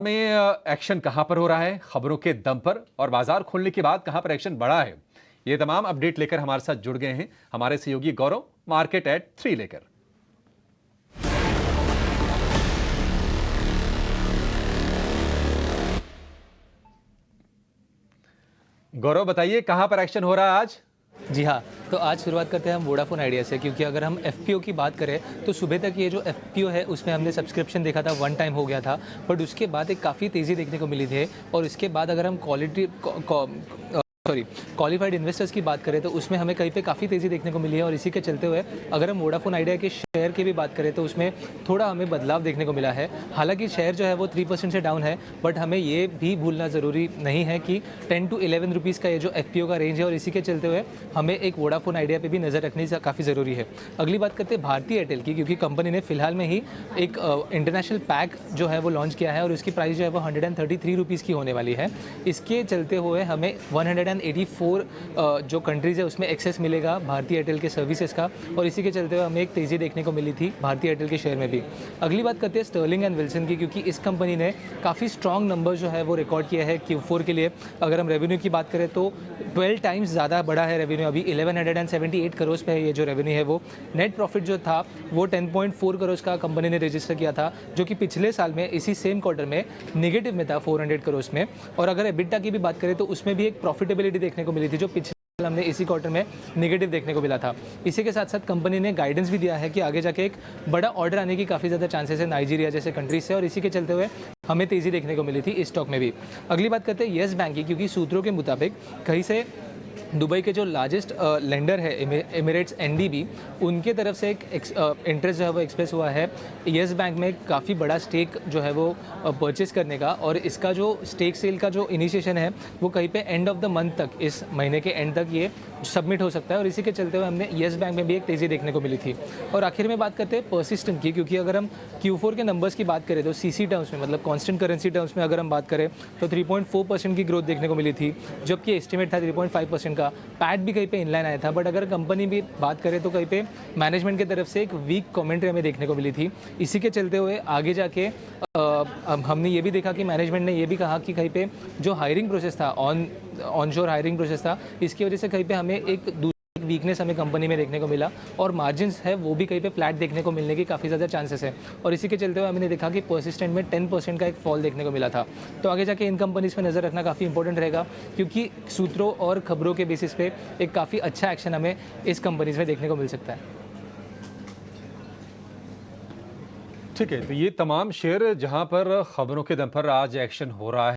में एक्शन कहां पर हो रहा है, खबरों के दम पर, और बाजार खुलने के बाद कहां पर एक्शन बढ़ा है, ये तमाम अपडेट लेकर हमारे साथ जुड़ गए हैं हमारे सहयोगी गौरव, मार्केट एट 3 लेकर। गौरव, बताइए कहां पर एक्शन हो रहा है आज। जी हाँ, तो आज शुरुआत करते हैं हम वोडाफोन आइडिया से, क्योंकि अगर हम एफपीओ की बात करें तो सुबह तक ये जो एफपीओ है उसमें हमने सब्सक्रिप्शन देखा था, वन टाइम हो गया था, बट उसके बाद एक काफ़ी तेज़ी देखने को मिली थी। और इसके बाद अगर हम क्वालिफाइड इन्वेस्टर्स की बात करें तो उसमें हमें कहीं पे काफ़ी तेज़ी देखने को मिली है। और इसी के चलते हुए अगर हम वोडाफोन आइडिया के शेयर की भी बात करें तो उसमें थोड़ा हमें बदलाव देखने को मिला है। हालांकि शेयर जो है वो 3% से डाउन है, बट हमें ये भी भूलना ज़रूरी नहीं है कि 10 to 11 रुपीज़ का ये जो एफपीओ का रेंज है, और इसी के चलते हुए हमें एक वोडाफोन आइडिया पे भी नज़र रखनी काफ़ी ज़रूरी है। अगली बात करते हैं भारतीय एयरटेल की, क्योंकि कंपनी ने फिलहाल में ही एक इंटरनेशनल पैक जो है वो लॉन्च किया है और उसकी प्राइस जो है वो 133 रुपीज़ की होने वाली है। इसके चलते हुए हमें 184 जो कंट्रीज़ है उसमें एक्सेस मिलेगा भारतीय एयरटेल के सर्विसेज का, और इसी के चलते हुए हमें एक तेज़ी देखने को मिली थी भारतीय एयरटेल के शेयर में भी। अगली बात करते हैं स्टर्लिंग एंड विल्सन की, क्योंकि इस कंपनी ने काफ़ी स्ट्रॉन्ग नंबर जो है वो रिकॉर्ड किया है Q4 के लिए। अगर हम रेवेन्यू की बात करें तो 12 टाइम्स ज़्यादा बढ़ा है रेवेन्यू, अभी 1178 करोड़ पे है ये जो रेवेन्यू है वो। नेट प्रॉफिट जो था वो 10.4 करोड़ का कंपनी ने रजिस्टर किया था, जो कि पिछले साल में इसी सेम क्वार्टर में नेगेटिव में था 400 करोड़ में। और अगर एबिटा की भी बात करें तो उसमें भी एक प्रॉफिटेबिलिटी देखने को मिली थी, जो पिछले हमने इसी क्वार्टर में नेगेटिव देखने को मिला था। इसी के साथ साथ कंपनी ने गाइडेंस भी दिया है कि आगे जाके एक बड़ा ऑर्डर आने की काफ़ी ज़्यादा चांसेस है नाइजीरिया जैसे कंट्रीज से, और इसी के चलते हुए हमें तेज़ी देखने को मिली थी इस स्टॉक में भी। अगली बात करते हैं येस बैंक की, क्योंकि सूत्रों के मुताबिक कहीं से दुबई के जो लार्जेस्ट लेंडर है एमिरेट्स एनडीबी, उनके तरफ से एक इंटरेस्ट जो है वो एक्सप्रेस हुआ है येस बैंक में काफ़ी बड़ा स्टेक जो है वो परचेस करने का, और इसका जो स्टेक सेल का जो इनिशिएशन है वो कहीं पे एंड ऑफ द मंथ तक, इस महीने के एंड तक ये सबमिट हो सकता है। और इसी के चलते हुए हमने येस बैंक में भी एक तेज़ी देखने को मिली थी। और आखिर में बात करते हैं परसिस्टेंट की, क्योंकि अगर हम Q4 के नंबर्स की बात करें तो सीसी टर्म्स में, मतलब कांस्टेंट करेंसी टर्म्स में अगर हम बात करें तो 3.4% की ग्रोथ देखने को मिली थी, जबकि एस्टिमेट था 3.5% का। पैट भी कहीं पे इनलाइन आया था, बट अगर कंपनी भी बात करें तो कहीं पे मैनेजमेंट की तरफ से एक वीक कमेंट्री हमें देखने को मिली थी। इसी के चलते हुए आगे जाके हमने ये भी देखा कि मैनेजमेंट ने ये भी कहा कि कहीं पे जो हायरिंग प्रोसेस था, ऑनशोर हायरिंग प्रोसेस था, इसकी वजह से कहीं पे हमें एक वीकनेस हमें कंपनी में देखने को मिला, और मार्जिन्स है वो भी कहीं पे फ्लैट देखने को मिलने की काफ़ी ज़्यादा चांसेस है। और इसी के चलते हुए हमने देखा कि परसिस्टेंट में 10% का एक फॉल देखने को मिला था। तो आगे जाके इन कंपनीज पे नज़र रखना काफ़ी इंपॉर्टेंट रहेगा, क्योंकि सूत्रों और खबरों के बेसिस पे एक काफ़ी अच्छा एक्शन हमें इस कंपनीज में देखने को मिल सकता है। ठीक है, तो ये तमाम शेयर जहां पर खबरों के दम पर आज एक्शन हो रहा है।